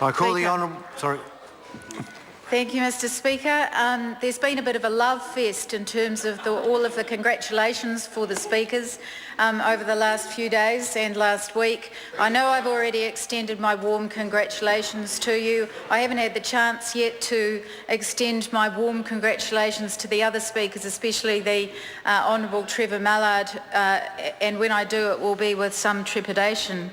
I call the honourable... Sorry. Thank you, Mr Speaker. There's been a bit of a love fest in terms of all of the congratulations for the speakers over the last few days and last week. I know I've already extended my warm congratulations to you. I haven't had the chance yet to extend my warm congratulations to the other speakers, especially the Honourable Trevor Mallard, and when I do it will be with some trepidation.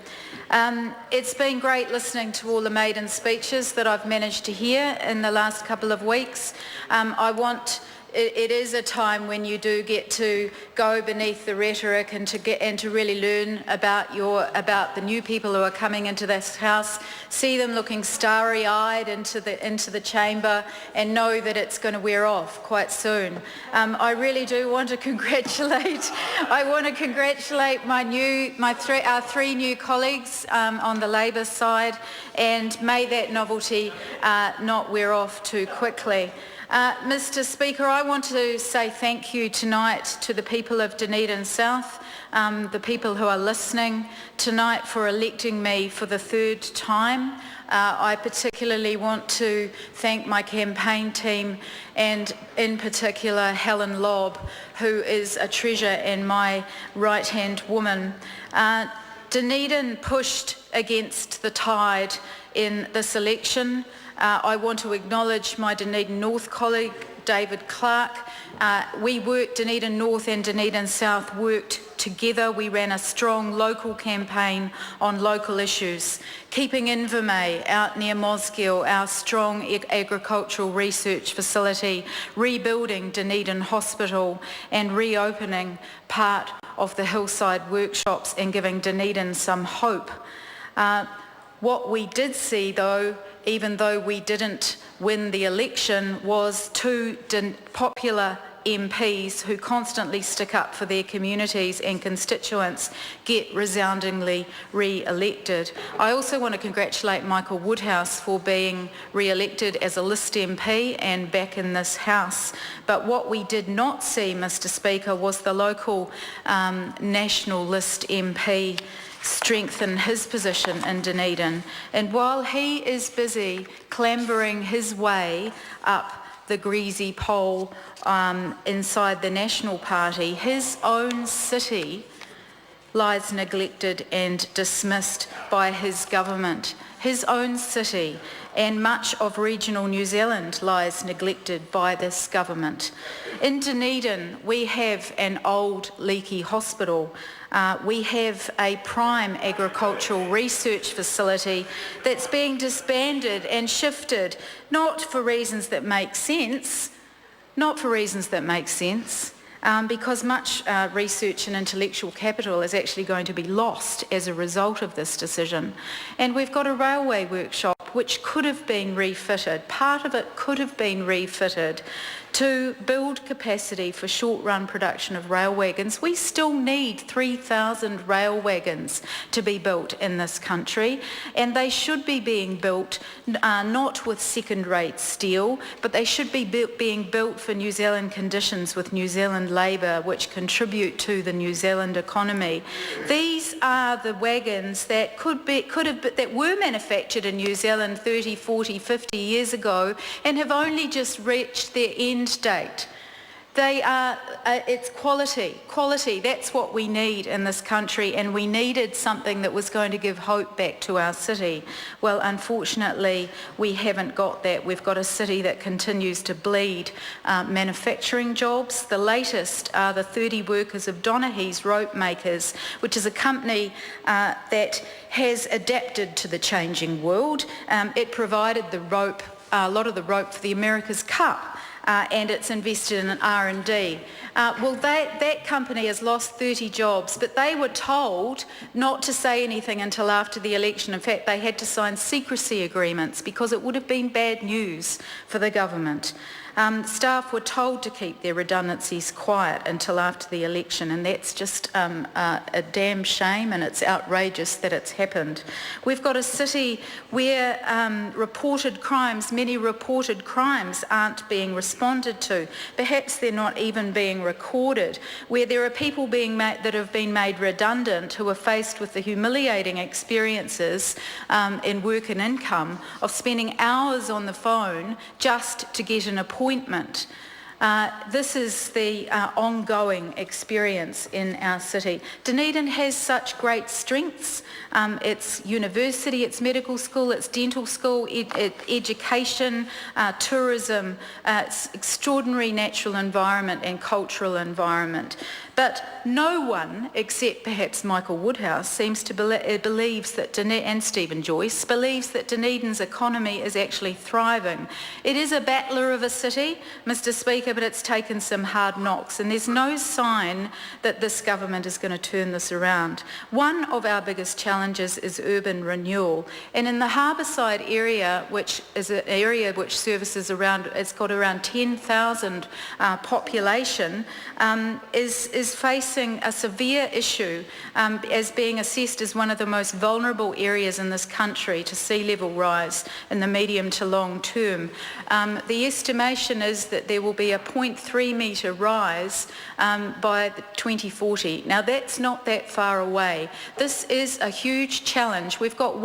It's been great listening to all the maiden speeches that I've managed to hear in the last couple of weeks. It is a time when you do get to go beneath the rhetoric and to really learn about the new people who are coming into this House, see them looking starry-eyed into the chamber, and know that it's going to wear off quite soon. I really do want to congratulate. I want to congratulate our three new colleagues on the Labor side, and may that novelty not wear off too quickly. Mr Speaker, I want to say thank you tonight to the people of Dunedin South, the people who are listening tonight, for electing me for the third time. I particularly want to thank my campaign team, and in particular Helen Lobb, who is a treasure and my right-hand woman. Dunedin pushed against the tide in this election. I want to acknowledge my Dunedin North colleague, David Clark. Dunedin North and Dunedin South worked together. We ran a strong local campaign on local issues, keeping Invermay out near Mosgiel, our strong agricultural research facility, rebuilding Dunedin Hospital, and reopening part of the hillside workshops and giving Dunedin some hope. What we did see, though, even though we didn't win the election, was two popular MPs who constantly stick up for their communities and constituents get resoundingly re-elected. I also want to congratulate Michael Woodhouse for being re-elected as a list MP and back in this House. But what we did not see, Mr Speaker, was the local national list MP strengthen his position in Dunedin. And while he is busy clambering his way up the greasy pole inside the National Party, his own city lies neglected and dismissed by his government. His own city and much of regional New Zealand lies neglected by this government. In Dunedin, we have an old leaky hospital. We have a prime agricultural research facility that's being disbanded and shifted, not for reasons that make sense, because much research and intellectual capital is actually going to be lost as a result of this decision. And we've got a railway workshop which could have been refitted, part of it could have been refitted to build capacity for short-run production of rail wagons. We still need 3,000 rail wagons to be built in this country, and they should be being built not with second-rate steel, but they should be being built for New Zealand conditions with New Zealand labour, which contribute to the New Zealand economy. These are the wagons that that were manufactured in New Zealand 30, 40, 50 years ago and have only just reached their end date. It's quality, that's what we need in this country, and we needed something that was going to give hope back to our city. Well, unfortunately, we haven't got that. We've got a city that continues to bleed manufacturing jobs. The latest are the 30 workers of Donaghy's Rope Makers, which is a company that has adapted to the changing world. It provided a lot of the rope for the America's Cup. And it's invested in an R&D. Well, that company has lost 30 jobs, but they were told not to say anything until after the election. In fact, they had to sign secrecy agreements because it would have been bad news for the government. Staff were told to keep their redundancies quiet until after the election, and that's just a damn shame, and it's outrageous that it's happened. We've got a city where many reported crimes aren't being responded to. Perhaps they're not even being recorded, where there are people that have been made redundant who are faced with the humiliating experiences in work and income of spending hours on the phone just to get an appointment. This is the ongoing experience in our city. Dunedin has such great strengths. Its university, its medical school, its dental school, education, tourism, its extraordinary natural environment and cultural environment. But no one, except perhaps Michael Woodhouse, seems to believes that and Stephen Joyce believes that Dunedin's economy is actually thriving. It is a battler of a city, Mr. Speaker, but it's taken some hard knocks, and there's no sign that this government is going to turn this around. One of our biggest challenges is urban renewal, and in the Harbourside area, which is an area which services it's got around 10,000 population, is facing a severe issue as being assessed as one of the most vulnerable areas in this country to sea level rise in the medium to long term. The estimation is that there will be a 0.3 metre rise by 2040. Now that's not that far away. This is a huge challenge. We've got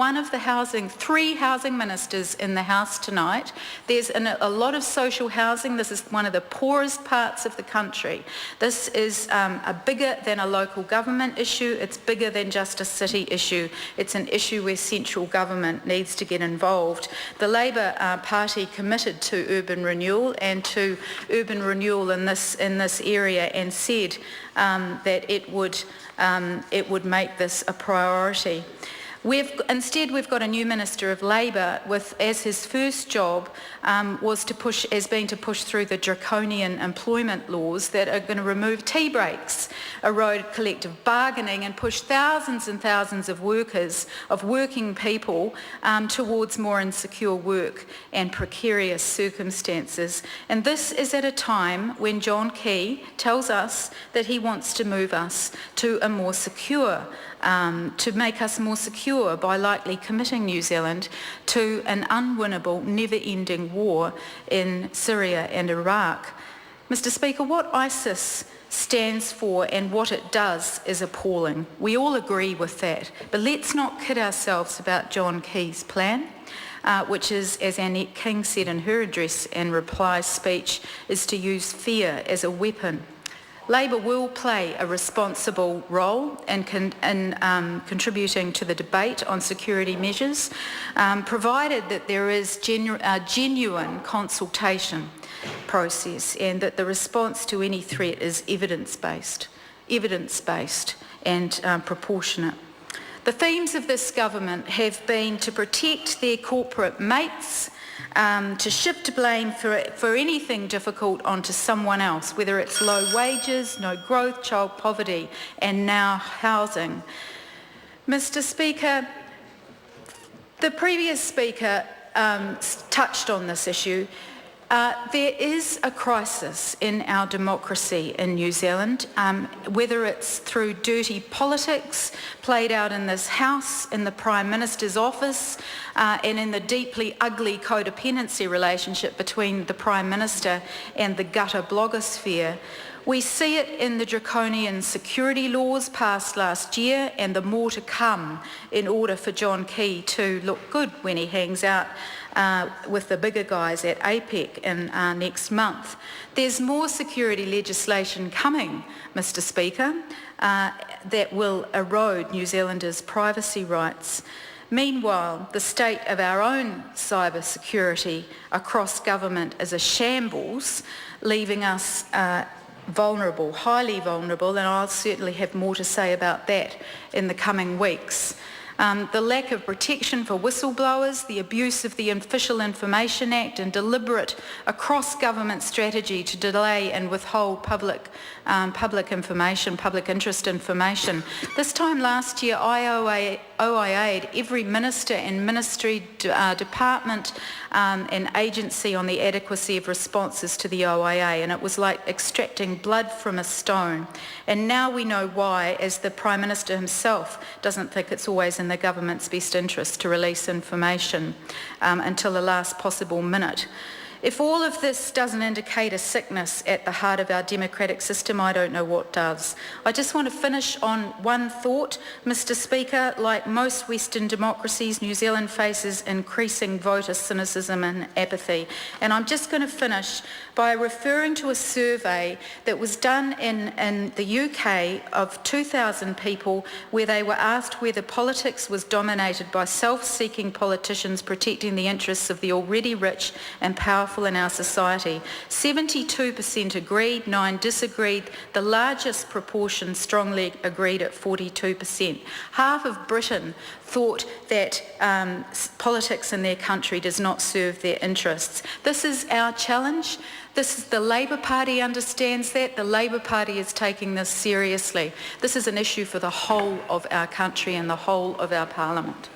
three housing ministers in the House tonight. There's a lot of social housing. This is one of the poorest parts of the country. This is a bigger than a local government issue. It's bigger than just a city issue. It's an issue where central government needs to get involved. The Labor Party committed to urban renewal and to urban renewal in this area, and said that it would make this a priority. Instead, we've got a new Minister of Labour as his first job to push through the draconian employment laws that are going to remove tea breaks, erode collective bargaining, and push thousands and thousands of working people towards more insecure work and precarious circumstances. And this is at a time when John Key tells us that he wants to move us to a more secure to make us more secure by likely committing New Zealand to an unwinnable, never-ending war in Syria and Iraq. Mr. Speaker, what ISIS stands for and what it does is appalling. We all agree with that. But let's not kid ourselves about John Key's plan, which is, as Annette King said in her address and reply speech, is to use fear as a weapon. Labor will play a responsible role in contributing to the debate on security measures, provided that there is a genuine consultation process and that the response to any threat is evidence-based and proportionate. The themes of this government have been to protect their corporate mates, to shift blame for anything difficult onto someone else, whether it's low wages, no growth, child poverty, and now housing. Mr. Speaker, the previous speaker touched on this issue. There is a crisis in our democracy in New Zealand, whether it's through dirty politics played out in this House, in the Prime Minister's office, and in the deeply ugly codependency relationship between the Prime Minister and the gutter blogosphere. We see it in the draconian security laws passed last year and the more to come in order for John Key to look good when he hangs out with the bigger guys at APEC in next month. There's more security legislation coming, Mr. Speaker, that will erode New Zealanders' privacy rights. Meanwhile, the state of our own cyber security across government is a shambles, leaving us vulnerable, highly vulnerable, and I'll certainly have more to say about that in the coming weeks. The lack of protection for whistleblowers, the abuse of the Official Information Act, and deliberate across-government strategy to delay and withhold public interest information. This time last year, IOA OIA'd every minister and ministry, department and agency on the adequacy of responses to the OIA, and it was like extracting blood from a stone. And now we know why, as the Prime Minister himself doesn't think it's always in the government's best interest to release information until the last possible minute. If all of this doesn't indicate a sickness at the heart of our democratic system, I don't know what does. I just want to finish on one thought, Mr. Speaker. Like most Western democracies, New Zealand faces increasing voter cynicism and apathy. And I'm just going to finish by referring to a survey that was done in the UK of 2,000 people, where they were asked whether politics was dominated by self-seeking politicians protecting the interests of the already rich and powerful in our society. 72% agreed, 9 disagreed. The largest proportion strongly agreed at 42%. Half of Britain thought that politics in their country does not serve their interests. This is our challenge. The Labour Party understands that. The Labour Party is taking this seriously. This is an issue for the whole of our country and the whole of our Parliament.